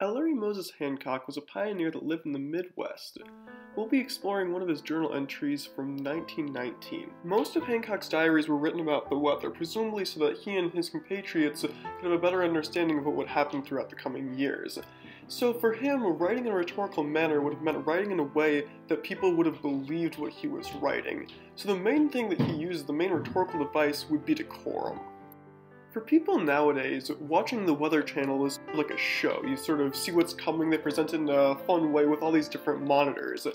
Ellery Moses Hanconck was a pioneer that lived in the Midwest. We'll be exploring one of his journal entries from 1919. Most of Hancock's diaries were written about the weather, presumably so that he and his compatriots could have a better understanding of what would happen throughout the coming years. So for him, writing in a rhetorical manner would have meant writing in a way that people would have believed what he was writing. So the main thing that he used, the main rhetorical device, would be decorum. For people nowadays, watching the Weather Channel is like a show. You sort of see what's coming, they present it in a fun way with all these different monitors.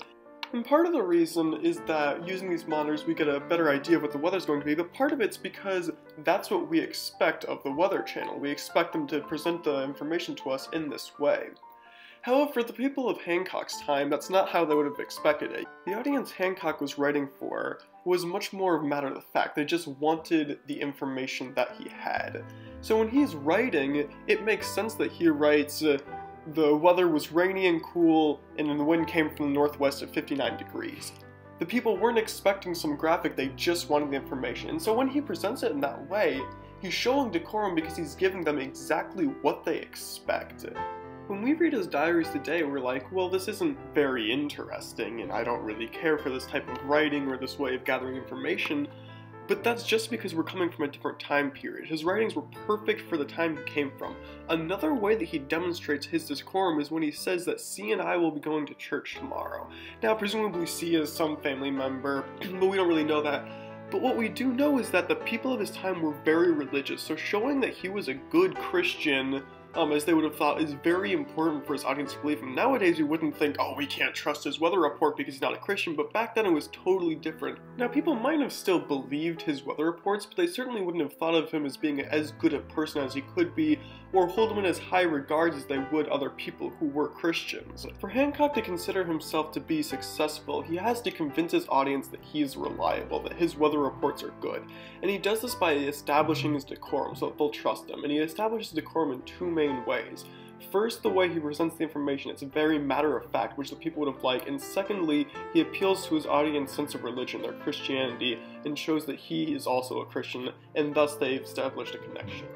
And part of the reason is that using these monitors we get a better idea of what the weather's going to be, but part of it's because that's what we expect of the Weather Channel. We expect them to present the information to us in this way. However, for the people of Hancock's time, that's not how they would have expected it. The audience Hancock was writing for was much more matter of fact. They just wanted the information that he had. So when he's writing, it makes sense that he writes, the weather was rainy and cool, and the wind came from the northwest at 59 degrees. The people weren't expecting some graphic, they just wanted the information. And so when he presents it in that way, he's showing decorum because he's giving them exactly what they expect. When we read his diaries today, we're like, well, this isn't very interesting, and I don't really care for this type of writing or this way of gathering information, but that's just because we're coming from a different time period. His writings were perfect for the time he came from. Another way that he demonstrates his decorum is when he says that C and I will be going to church tomorrow. Now, presumably C is some family member, but we don't really know that. But what we do know is that the people of his time were very religious, so showing that he was a good Christian, as they would have thought, is very important for his audience to believe him. Nowadays, you wouldn't think, oh, we can't trust his weather report because he's not a Christian, but back then it was totally different. Now, people might have still believed his weather reports, but they certainly wouldn't have thought of him as being as good a person as he could be, or hold him in as high regards as they would other people who were Christians. For Hancock to consider himself to be successful, he has to convince his audience that he's reliable, that his weather reports are good. And he does this by establishing his decorum so that they'll trust him, and he establishes decorum in two main ways. First, the way he presents the information, it's very matter of fact, which the people would have liked, and secondly, he appeals to his audience's sense of religion, their Christianity, and shows that he is also a Christian, and thus they've established a connection.